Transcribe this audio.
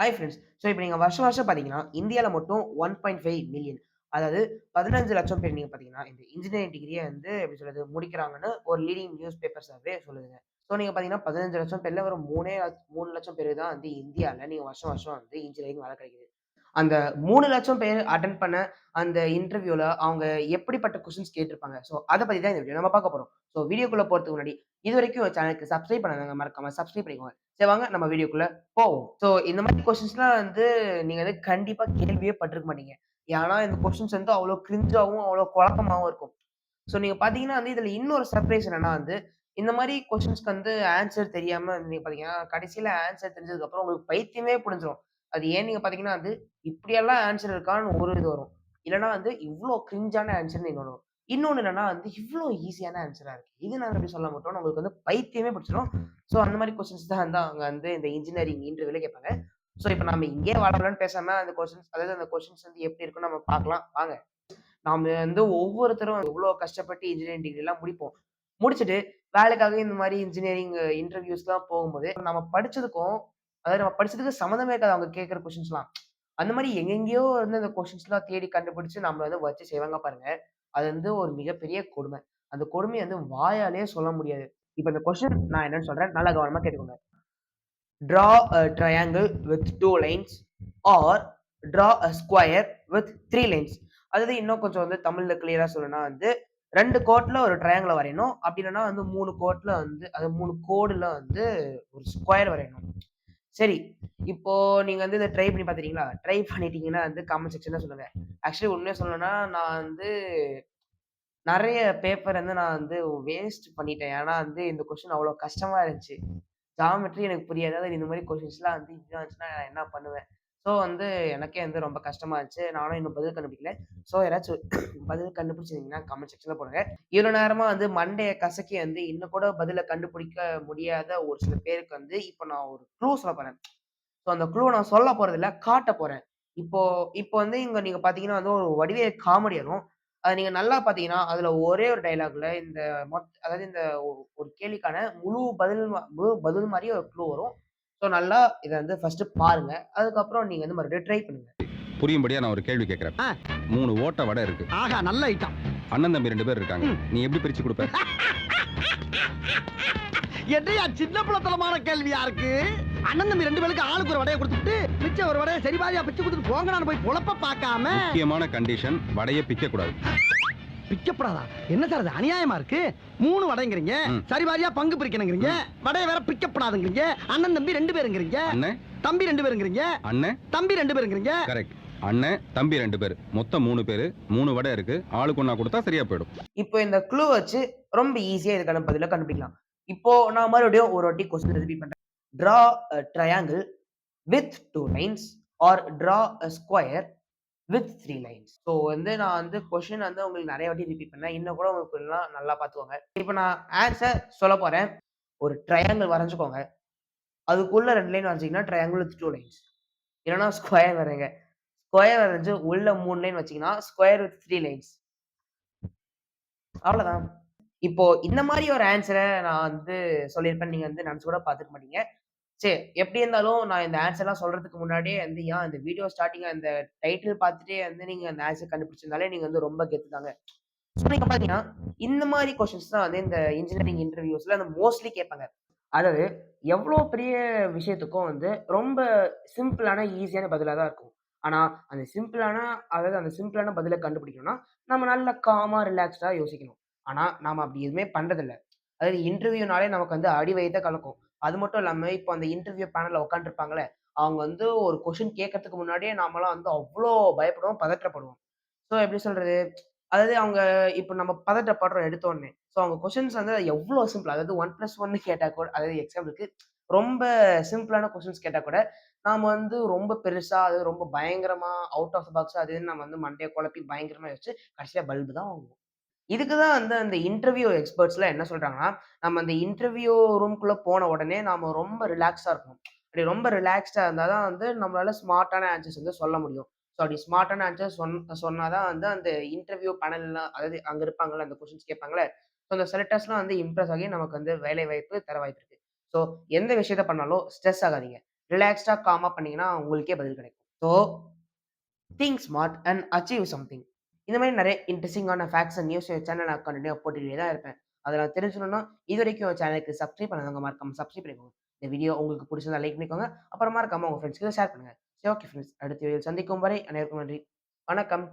Hi friends. So இப்போ நீங்க வருஷம் வருஷம் பார்த்தீங்கன்னா, இந்தியால மட்டும் 1.5 மில்லியன் அதாவது 15,00,000 பேர் நீங்க பார்த்தீங்கன்னா, இந்த இன்ஜினியரிங் டிகிரிய வந்து எப்படி சொல்றது முடிக்கிறாங்கன்னு ஒரு லீடிங் நியூஸ் பேப்பர் சர்வே சொல்லுதுங்க. ஸோ நீங்க பார்த்தீங்கன்னா, 15,00,000 பேர்ல வெறும் 3,00,000 பேரு தான் வந்து இந்தியால நீங்க வருஷம் வருஷம் வந்து இன்ஜினியரிங் வேலை கிடைக்குது. அந்த 3,00,000 பேர் அட்டெண்ட் பண்ண அந்த இன்டர்வியூல அவங்க எப்படிப்பட்ட கொஸ்டின்ஸ் கேட்டிருப்பாங்க. ஸோ அத பத்தி தான் இந்த வீடியோ நம்ம பார்க்க போறோம். ஸோ வீடியோக்குள்ள போறதுக்கு முன்னாடி, இதுவரைக்கும் சேனலுக்கு சப்ஸ்கிரைப் பண்ணாதவங்க மறக்காம சப்ஸ்கிரைப் பண்ணிக்கோங்க. சரி வாங்க நம்ம வீடியோக்குள்ள போவோம். ஸோ இந்த மாரி கொஸ்டின்ஸ்லாம் வந்து நீங்க வந்து கண்டிப்பா கேள்வியே பட்டுருக்க மாட்டீங்க. ஏன்னா இந்த கொஸ்டின்ஸ் வந்து அவ்ளோ கிரிஞ்சாவும், அவ்ளோ குழப்பமாவும் இருக்கும். ஸோ நீங்க பார்த்தீங்கன்னா வந்து இதுல இன்னொரு சர்ப்ரைஸ் என்னன்னா வந்து, இந்த மாரி கொஸ்டின்ஸ்க்கு வந்து ஆன்சர் தெரியாம வந்து நீங்க பார்த்தீங்கன்னா, கடைசியில ஆன்சர் தெரிஞ்சதுக்கு அப்புறம் உங்களுக்கு பைத்தியமே புடிஞ்சிரும். அது ஏன்னு நீங்க பார்த்தீங்கன்னா வந்து, இப்படியெல்லாம் ஆன்சர் இருக்கான்னு ஒரு இது வரும். இல்லன்னா வந்து இவ்ளோ கிரிஞ்சான ஆன்சர்ன்னு இன்னொன்னு வரும். இன்னொன்னு என்னன்னா வந்து, இவ்ளோ ஈஸியான ஆன்சரா இருக்கு. இது நாங்க எப்படி சொல்ல மாட்டோம்னு உங்களுக்கு வந்து பைத்தியமே பிடிச்சிரும். ஸோ அந்த மாரி கொஸ்டின்ஸ் தான் வந்து அவங்க வந்து இந்த இன்ஜினியரிங் இன்டர்வியூல கேட்பாங்க. ஸோ இப்ப நாம இங்கேயே வளவலன்னு பேசாம அந்த கொஸ்டின்ஸ் அதாவது அந்த கொஸ்டின்ஸ் வந்து எப்படி இருக்குன்னு நம்ம பார்க்கலாம் வாங்க. நாம வந்து ஒவ்வொருத்தரும் எவ்வளோ கஷ்டப்பட்டு இன்ஜினியரிங் டிகிரிலாம் முடிப்போம். முடிச்சுட்டு வேலைக்காக இந்த மாரி இன்ஜினியரிங் இன்டர்வியூஸ்லாம் போகும்போது, நம்ம படிச்சதுக்கும் அதாவது நம்ம படிச்சதுக்கு சம்மந்தமே இருக்காது அவங்க கேட்கிற கொஸ்டின்ஸ்லாம். அந்த மாரி எங்கெங்கேயோ வந்து அந்த கொஸ்டின்ஸ்லாம் தேடி கண்டுபிடிச்சு நம்மள வந்து வச்சு செய்வாங்க பாருங்க. அது வந்து ஒரு மிகப்பெரிய கொடுமை. அந்த கொடுமைய வந்து வாயாலயே சொல்ல முடியாது. இப்ப இந்த கொஸ்டின் நான் என்னன்னு சொல்றேன். நல்லா கவனமா கேட்டுக்கோங்க. Draw a triangle with 2 lines or draw a square with 3 lines. அதாவது இன்னும் கொஞ்சம் வந்து தமிழ்ல கிளியரா சொல்லணும்னா வந்து 2 கோட்ல ஒரு ட்ரையாங்கில வரையணும். அப்படி இல்லன்னா வந்து 3 கோட்ல வந்து அது 3 கோடுல வந்து ஒரு ஸ்கொயர் வரையணும். சரி. இப்போ நீங்க வந்து இத ட்ரை பண்ணி பார்த்துட்டீங்களா? ட்ரை பண்ணிட்டீங்கன்னா வந்து கமெண்ட் செக்ஷன்ல சொல்லுங்க. ஆக்சுவலி உண்மைய சொல்லணும்னா நான் வந்து நெறைய பேப்பர் வந்து நான் வந்து வேஸ்ட் பண்ணிட்டேன். ஏன்னா வந்து இந்த கொஸ்டின் அவ்வளோ கஷ்டமா இருந்துச்சு. ஜியாமெட்ரி எனக்கு புரியாது. அதாவது இந்த மாரி கொஸ்டின்ஸ்லாம் வந்து இப்படிலாம் இருந்துச்சுன்னா நான் என்ன பண்ணுவேன்? ஸோ வந்து எனக்கே வந்து ரொம்ப கஷ்டமா இருந்துச்சு. நானும் இன்னும் பதில் கண்டுபிடிக்கல. ஸோ யாராச்சும் பதில் கண்டுபிடிச்சிருந்தீங்கன்னா கமெண்ட் செக்ஷன்ல போடுங்க. இவ்வளோ நேரமா வந்து மண்டைய கசக்கி வந்து இன்னும் கூட பதில கண்டுபிடிக்க முடியாத ஒரு சில பேருக்கு வந்து இப்ப நான் ஒரு க்ளூ சொல்லப் போறேன். ஸோ அந்த க்ளூவ நான் சொல்லப் போறதில்ல, காட்டப் போறேன். இப்போ இப்போ வந்து இங்க நீங்க பார்த்தீங்கன்னா வந்து ஒரு வடிவேல் காமெடி வரும். அத நீங்க நல்லா பார்த்தீங்கன்னா, அதுல ஒரே ஒரு டயலாக்ல இந்த அதாவது இந்த ஒரு கேள்விக்கான முழு பதில் மாரியே ஒரு க்ளூ வரும். ஸோ நல்லா இத வந்து ஃபர்ஸ்ட்டு பாருங்க. அதுக்கப்புறம் நீங்க வந்து மறுபடியும் ட்ரை பண்ணுங்க. புரியும்படியா நான் ஒரு கேள்வி கேட்கிறேன். 3 ஓட்ட வடை இருக்கு. ஆஹா நல்ல ஐட்டம். அண்ணன் தம்பி 2 பேர் இருக்காங்க. நீ எப்படி பிரிச்சு குடுப்ப? என்னையா சின்ன பிள்ளைத்தனமான கேள்வியா இருக்கு? அண்ணன் தம்பி 2 பேருக்கு ஆளுக்கு ஒரு வடையை கொடுத்துட்டு மிச்சம் ஒரு வடையை சரி பாதியா பிச்சு கொடுத்துட்டு போங்கடான்னு போய் பொழப்ப பார்க்காம முக்கியமான கண்டிஷன் வடைய பிக்க கூடாது. பிக்கப்படாதா? என்ன சார் அது அநியாயமா இருக்கு? 3 வடைங்கிறீங்க, சரி பாதியா பங்கு பிரிக்கணுங்கிறீங்க, வடையை வேற பிக்கப்படாதுங்கிறீங்க, அண்ணன் தம்பி 2 பேருங்கிறீங்க, அண்ணன் தம்பி 2 பேருங்கிறீங்க, அண்ணன் தம்பி 2 பேருங்கிறீங்க. கரெக்ட். அண்ணன் தம்பி 2 பேர். மொத்தம் 3 பேரு. 3 வடை இருக்கு. ஆளுக்கு ஒண்ணா குடுத்தா சரியா போயிடும். இப்போ இந்த க்ளூ வச்சு ரொம்ப ஈஸியா இதுக்கான பதில கண்டுபிடிக்கலாம். இப்போ நான் மறுபடியும் ஒரு வாட்டி கொஸ்டின் ரிப்பீட் பண்றேன். Draw a triangle with 2 lines or draw a square with 3 lines. So வந்து நான் வந்து கொஸ்டின் வந்து உங்களுக்கு நெறைய வாட்டி ரிப்பீட் பண்ணேன். இன்னும் கூட உங்களுக்கு எல்லாம் நல்லா பார்த்துக்கோங்க. இப்ப நான் ஆன்ஸர் சொல்லப் போறேன். ஒரு ட்ரையாங்கிள் வரைஞ்சுக்கோங்க. அதுக்குள்ள 2 லைன் வரைஞ்சீங்கன்னா ட்ரையாங்கிள் வித் 2 லைன்ஸ். இல்லன்னா ஸ்கொயர் வரைங்க. ஸ்கொயர் வரைஞ்சு உள்ள 3 லைன் வச்சீங்கன்னா ஸ்கொயர் வித் 3 லைன்ஸ். அவ்வளதான். இப்போ இந்த மாரி ஒரு ஆன்ஸர நான் வந்து சொல்லியிருப்பேன்னு நீங்க வந்து நெனச்சு கூட பார்த்துருக்க மாட்டீங்க. சரி, எப்படி இருந்தாலும் நான் இந்த ஆன்ஸர்லாம் சொல்றதுக்கு முன்னாடியே வந்து ஏன் இந்த வீடியோ ஸ்டார்ட்டிங் அந்த டைட்டில் பார்த்துட்டே வந்து நீங்க அந்த ஆன்ஸர் கண்டுபிடிச்சிருந்தாலே நீங்க வந்து ரொம்ப கெத்து தாங்க. ஸோ நீங்க பார்த்தீங்கன்னா, இந்த மாரி கொஸ்டின்ஸ் தான் வந்து இந்த இன்ஜினியரிங் இன்டர்வியூஸ்ல வந்து மோஸ்ட்லி கேட்பாங்க. அதாவது எவ்ளோ பெரிய விஷயத்துக்கும் வந்து ரொம்ப சிம்பிளான, ஈஸியான பதிலா தான் இருக்கும். ஆனா, அந்த சிம்பிளான பதில கண்டுபிடிக்கணும்னா, நம்ம நல்ல காமா, ரிலாக்ஸ்டா யோசிக்கணும். ஆனா, நாம அப்படி எதுவுமே பண்றதில்ல. அதாவது இன்டர்வியூனாலே நமக்கு வந்து அடி வயித்த கலக்கும். அது மட்டும் இல்லாம, இப்போ அந்த இன்டர்வியூ பேனல்ல உட்கார்ந்துருப்பாங்கல்ல, அவங்க வந்து ஒரு கொஸ்டின் கேட்கறதுக்கு முன்னாடியே நாமலாம் வந்து அவ்ளோ பயப்படுவோம், பதற்றப்படுவோம். ஸோ எப்படி சொல்றது? அதாவது அவங்க இப்ப நம்ம பதட்டப்படுறோம் எடுத்த உடனே. ஸோ அவங்க கொஸ்டின்ஸ் வந்து எவ்ளோ சிம்பிள். அதாவது 1+1 கேட்டா கூட அதாவது எக்ஸாம்பிளுக்கு ரொம்ப சிம்பிளான கொஸ்டின்ஸ் கேட்டா கூட, நாம வந்து ரொம்ப பெருசா, அது ரொம்ப பயங்கரமா அவுட் ஆஃப் த பாக்ஸ் அது இதுன்னு நம்ம வந்து மண்டைய குழப்பி பயங்கரமா யோசிச்சு, கடைசியா பல்பு தான் வாங்குவோம். இதுக்கு தான் வந்து அந்த இன்டர்வியூ எக்ஸ்பர்ட்ஸ்லாம் என்ன சொல்றாங்கன்னா, நம்ம அந்த இன்டர்வியூ ரூம்குள்ள போன உடனே நாம ரொம்ப ரிலாக்ஸா இருக்கணும். அப்படி ரொம்ப ரிலாக்ஸ்டா இருந்தா தான் வந்து நம்மளால ஸ்மார்ட்டான ஆன்சர்ஸ் வந்து சொல்ல முடியும். ஸோ அப்படி ஸ்மார்ட்டான ஆன்சர் சொன்னா தான் வந்து அந்த இன்டர்வியூ பேனல்லாம் அதாவது அங்க இருப்பாங்கல்ல, அந்த கொஸ்டின்ஸ் கேட்பாங்கல்ல, ஸோ அந்த செலக்டர்ஸ்லாம் வந்து இம்ப்ரெஸ் ஆகி நமக்கு வந்து வேலை வாய்ப்பு தர வாய்ப்பு இருக்கு. ஸோ எந்த விஷயத்த பண்ணாலும் ஸ்ட்ரெஸ் ஆகாதீங்க. ரிலாக்ஸ்டா, காமா பண்ணீங்கன்னா, உங்களுக்கே பதில் கிடைக்கும். So, think smart and achieve something. இந்த மாரி நெறைய இன்ட்ரஸ்டிங்கான ஃபேக்ட்ஸ் அண்ட் நியூஸ் என் சேனல்ல நான் கன்டினியூவா போட்டுட்டே தான் இருப்பேன். அதெல்லாம் தெரிஞ்சுக்கணும்னா, இதுவரைக்கும் என் சேனலுக்கு சப்ஸ்கிரைப் பண்ணாதவங்க மறக்காம சப்ஸ்கிரைப் பண்ணிக்கோங்க. இந்த வீடியோ உங்களுக்கு புடிச்சிருந்தா லைக் பண்ணிக்கோங்க. அப்புறம் மறக்காம உங்க ஃப்ரெண்ட்ஸ்க்கு ஷேர் பண்ணுங்க. சரி ஓகே ஃப்ரெண்ட்ஸ். அடுத்த வீடியோவில் சந்திக்கும் வரை அனைவருக்கும் நன்றி. வணக்கம்.